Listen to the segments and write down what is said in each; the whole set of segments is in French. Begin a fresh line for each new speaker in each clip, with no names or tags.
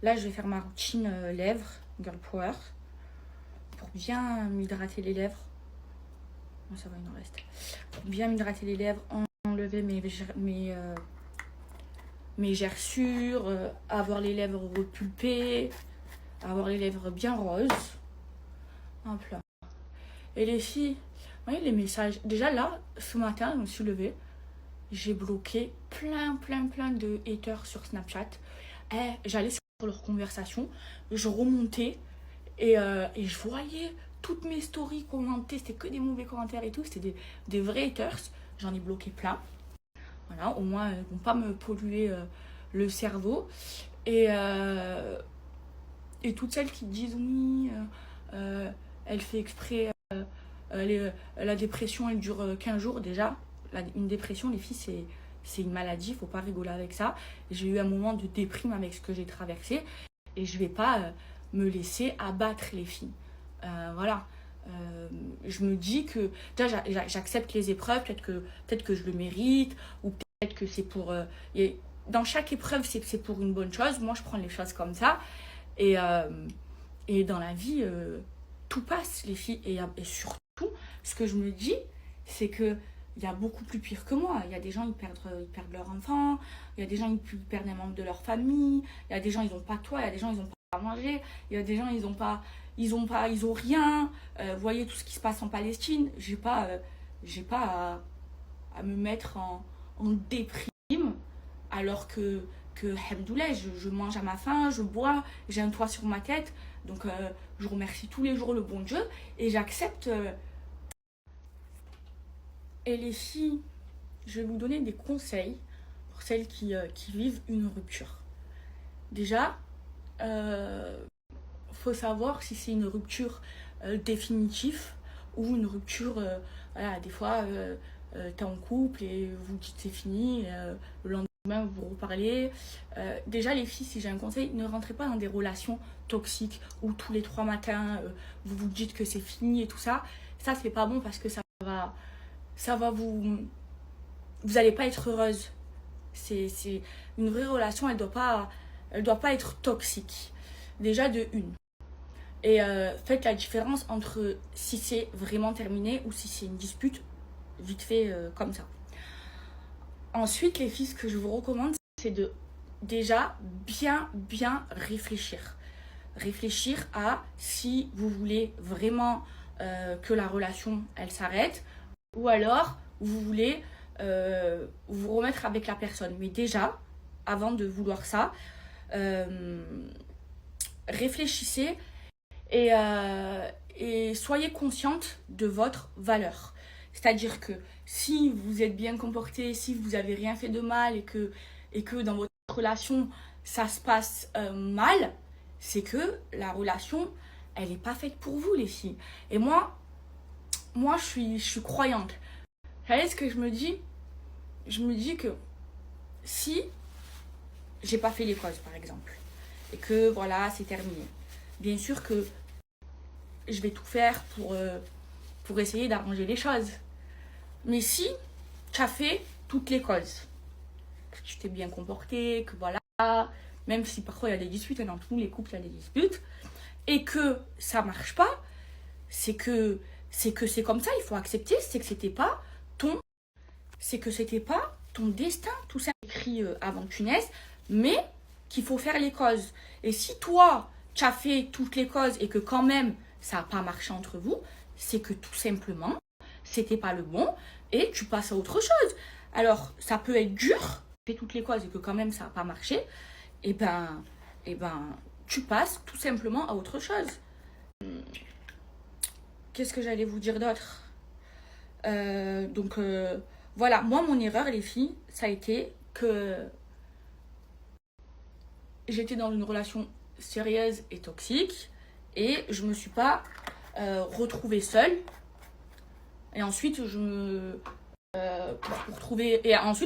Là, je vais faire ma routine lèvres, Girl Power, pour bien m'hydrater les lèvres. Bon, ça va, il en reste. Pour bien m'hydrater les lèvres, enlever mes gerçures, avoir les lèvres repulpées, avoir les lèvres bien roses. Hop là. Et les filles, vous voyez les messages. Déjà là, ce matin, je me suis levée. J'ai bloqué plein de haters sur Snapchat. J'allais sur leurs conversations, je remontais et je voyais toutes mes stories commentées. C'était que des mauvais commentaires et tout. C'était des vrais haters. J'en ai bloqué plein. Voilà, au moins, ils ne vont pas me polluer le cerveau. Et toutes celles qui disent oui, elle fait exprès, la dépression, elle dure 15 jours déjà. Une dépression, les filles, c'est une maladie, il ne faut pas rigoler avec ça. J'ai eu un moment de déprime avec ce que j'ai traversé et je ne vais pas me laisser abattre, les filles. Voilà. Je me dis que j'accepte les épreuves, peut-être que je le mérite, ou peut-être que c'est pour... dans chaque épreuve, c'est pour une bonne chose. Moi, je prends les choses comme ça. Et dans la vie, tout passe, les filles. Et surtout, ce que je me dis, c'est que il y a beaucoup plus pire que moi. Il y a des gens, ils perdent leur enfant. Il y a des gens, ils perdent un membre de leur famille. Il y a des gens, ils n'ont pas de toit. Il y a des gens, ils n'ont pas à manger. Il y a des gens, ils ont rien. Vous voyez tout ce qui se passe en Palestine. J'ai pas à me mettre en déprime alors que hamdoulah, je mange à ma faim, je bois, j'ai un toit sur ma tête. Donc je remercie tous les jours le bon Dieu et j'accepte. Et les filles, je vais vous donner des conseils pour celles qui vivent une rupture. Déjà, faut savoir si c'est une rupture définitive ou une rupture, voilà, des fois, t'es en couple et vous dites c'est fini, le lendemain vous reparlez. Déjà, les filles, si j'ai un conseil, ne rentrez pas dans des relations toxiques où tous les 3 matins, vous vous dites que c'est fini et tout ça. Ça, c'est pas bon parce que ça va vous allez pas être heureuse. C'est une vraie relation, elle doit pas être toxique. Déjà de une. Et faites la différence entre si c'est vraiment terminé ou si c'est une dispute vite fait comme ça. Ensuite, les filles, ce que je vous recommande, c'est de déjà bien réfléchir. Réfléchir à si vous voulez vraiment que la relation, elle s'arrête, ou alors vous voulez vous remettre avec la personne. Mais déjà, avant de vouloir ça, réfléchissez et soyez consciente de votre valeur. C'est-à-dire que si vous êtes bien comporté, si vous n'avez rien fait de mal et que dans votre relation, ça se passe mal, c'est que la relation, elle n'est pas faite pour vous, les filles. Et moi je suis croyante. Vous savez ce que je me dis? Je me dis que si j'ai pas fait les causes, par exemple, et que voilà, c'est terminé, bien sûr que je vais tout faire pour essayer d'arranger les choses. Mais si tu as fait toutes les causes, que tu t'es bien comporté, que voilà, même si parfois il y a des disputes, dans tous les couples il y a des disputes, et que ça marche pas, c'est que c'est comme ça, il faut accepter, c'est que c'était pas ton destin, tout ça écrit avant que tu naisses, mais qu'il faut faire les causes. Et si toi, tu as fait toutes les causes et que quand même ça n'a pas marché entre vous, c'est que tout simplement, c'était pas le bon et tu passes à autre chose. Alors, ça peut être dur, tu fais toutes les causes et que quand même ça n'a pas marché, et ben, tu passes tout simplement à autre chose. Qu'est-ce que j'allais vous dire d'autre? Voilà, moi, mon erreur, les filles, ça a été que j'étais dans une relation sérieuse et toxique et je me suis pas retrouvée seule. Et ensuite, ensuite,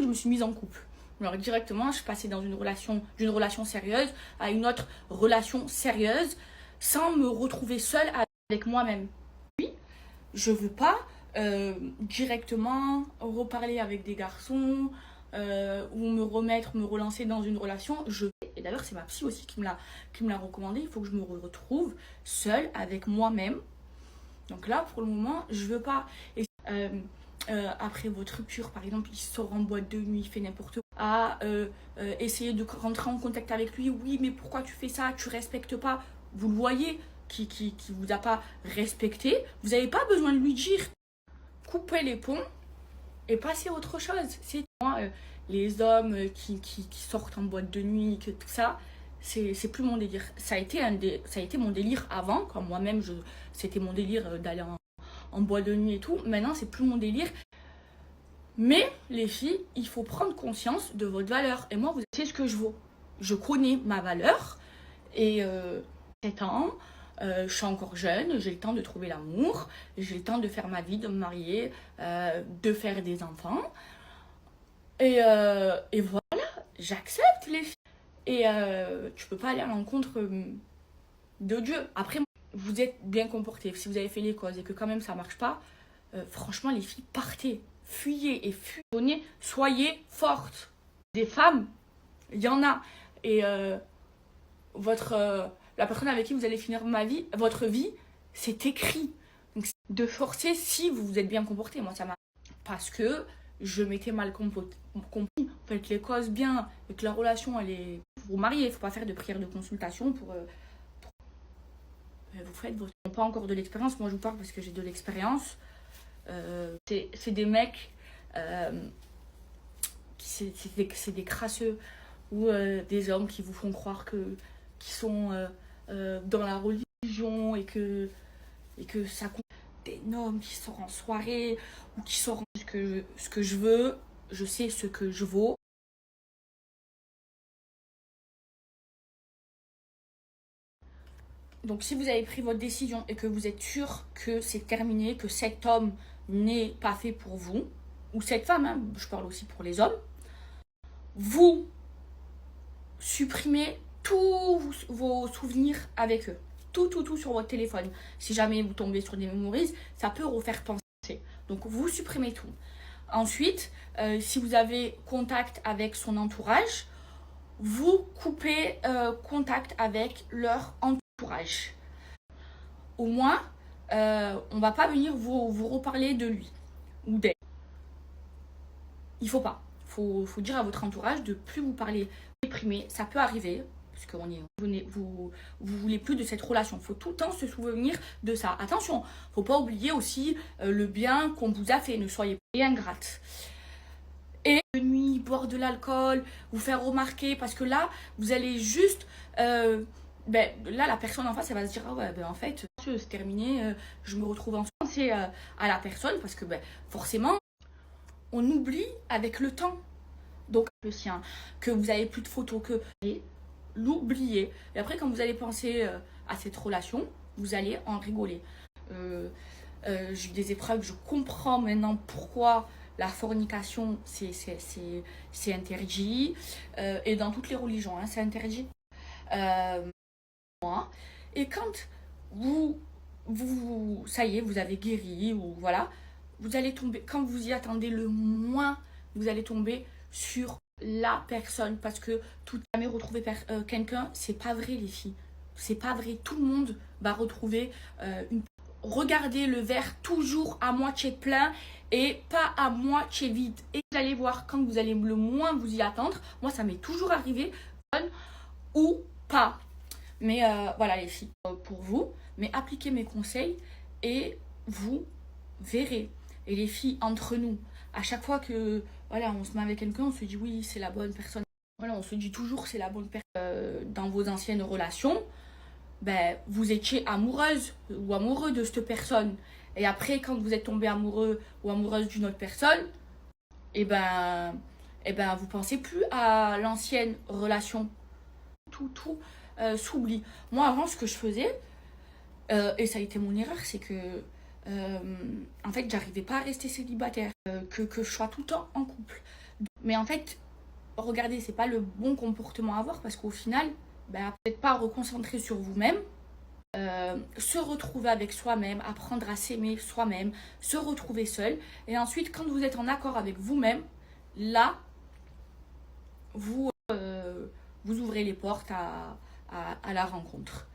je me suis mise en couple. Alors directement, je suis passée d'une relation sérieuse à une autre relation sérieuse sans me retrouver seule avec moi-même. Oui, je veux pas directement reparler avec des garçons ou me relancer dans une relation. Je vais et d'ailleurs c'est ma psy aussi qui me l'a recommandé, il faut que je me retrouve seule avec moi-même. Donc là, pour le moment, je veux pas. Et, après votre rupture, par exemple, il sort en boîte de nuit, il fait n'importe quoi, essayer de rentrer en contact avec lui. Oui, mais pourquoi tu fais ça? Tu respectes pas. Vous le voyez, qui vous a pas respecté. Vous n'avez pas besoin de lui dire. Coupez les ponts et passez à autre chose. C'est moi, les hommes qui sortent en boîte de nuit, que tout ça. C'est plus mon délire. Ça a été mon délire avant, quand moi-même, c'était mon délire d'aller en boîte de nuit et tout. Maintenant, c'est plus mon délire. Mais, les filles, il faut prendre conscience de votre valeur. Et moi, vous savez ce que je vaux. Je connais ma valeur. Et 7 ans, je suis encore jeune, j'ai le temps de trouver l'amour, j'ai le temps de faire ma vie, de me marier, de faire des enfants. Et voilà, j'accepte les filles. Et tu peux pas aller à l'encontre de Dieu. Après, vous êtes bien comportés. Si vous avez fait les causes et que quand même ça marche pas, franchement, les filles, partez, fuyez et fuyez. Soyez fortes. Des femmes, il y en a. Et la personne avec qui vous allez finir votre vie, c'est écrit. Donc, de forcer si vous vous êtes bien comporté. Moi, ça m'a... Parce que je m'étais mal compris. Vous faites les causes bien et que la relation, elle est... Vous vous mariez, il ne faut pas faire de prière de consultation pour vous faites votre... Pas encore de l'expérience, moi je vous parle parce que j'ai de l'expérience. C'est des mecs... c'est des crasseux ou des hommes qui vous font croire qu'ils sont dans la religion et que ça compte. Des hommes qui sortent en soirée ou qui sortent ce que je veux, je sais ce que je vaux. Donc si vous avez pris votre décision et que vous êtes sûr que c'est terminé, que cet homme n'est pas fait pour vous, ou cette femme, hein, je parle aussi pour les hommes, vous supprimez tous vos souvenirs avec eux. Tout sur votre téléphone. Si jamais vous tombez sur des mémorises, ça peut refaire penser. Donc vous supprimez tout. Ensuite, si vous avez contact avec son entourage, vous coupez contact avec leur entourage. Au moins, on va pas venir vous reparler de lui ou d'elle. Il faut pas. Faut dire à votre entourage de plus vous parler. Déprimer, ça peut arriver. Parce que vous voulez plus de cette relation. Il faut tout le temps se souvenir de ça. Attention, faut pas oublier aussi le bien qu'on vous a fait. Ne soyez pas ingrate. Et de nuit, boire de l'alcool, vous faire remarquer. Parce que là, vous allez juste... là, la personne en face, elle va se dire, ah ouais, en fait, c'est terminé, je me retrouve en penser à la personne. Parce que forcément, on oublie avec le temps. Donc, le sien, que vous avez plus de photos, que... l'oublier. Et après, quand vous allez penser à cette relation, vous allez en rigoler. J'ai eu des épreuves, je comprends maintenant pourquoi la fornication, c'est interdit. Et dans toutes les religions, hein, c'est interdit. Et quand ça y est, vous avez guéri, ou voilà, vous allez tomber, quand vous y attendez le moins, vous allez tomber sur la personne, parce que tout jamais retrouver quelqu'un, c'est pas vrai les filles, c'est pas vrai. Tout le monde va retrouver regardez le verre toujours à moitié plein et pas à moitié vide, et vous allez voir quand vous allez le moins vous y attendre. Moi ça m'est toujours arrivé, ou pas, mais voilà les filles, pour vous, mais appliquez mes conseils et vous verrez. Et les filles, entre nous, à chaque fois que voilà, on se met avec quelqu'un, on se dit oui, c'est la bonne personne. Voilà, on se dit toujours c'est la bonne personne. Dans vos anciennes relations, vous étiez amoureuse ou amoureux de cette personne. Et après, quand vous êtes tombé amoureux ou amoureuse d'une autre personne, vous pensez plus à l'ancienne relation. Tout s'oublie. Moi, avant, ce que je faisais, et ça a été mon erreur, c'est que en fait, j'arrivais pas à rester célibataire, que je sois tout le temps en couple. Mais en fait, regardez, c'est pas le bon comportement à avoir, parce qu'au final, peut-être pas reconcentrer sur vous-même, se retrouver avec soi-même, apprendre à s'aimer soi-même, se retrouver seul. Et ensuite, quand vous êtes en accord avec vous-même, là, vous vous ouvrez les portes à la rencontre.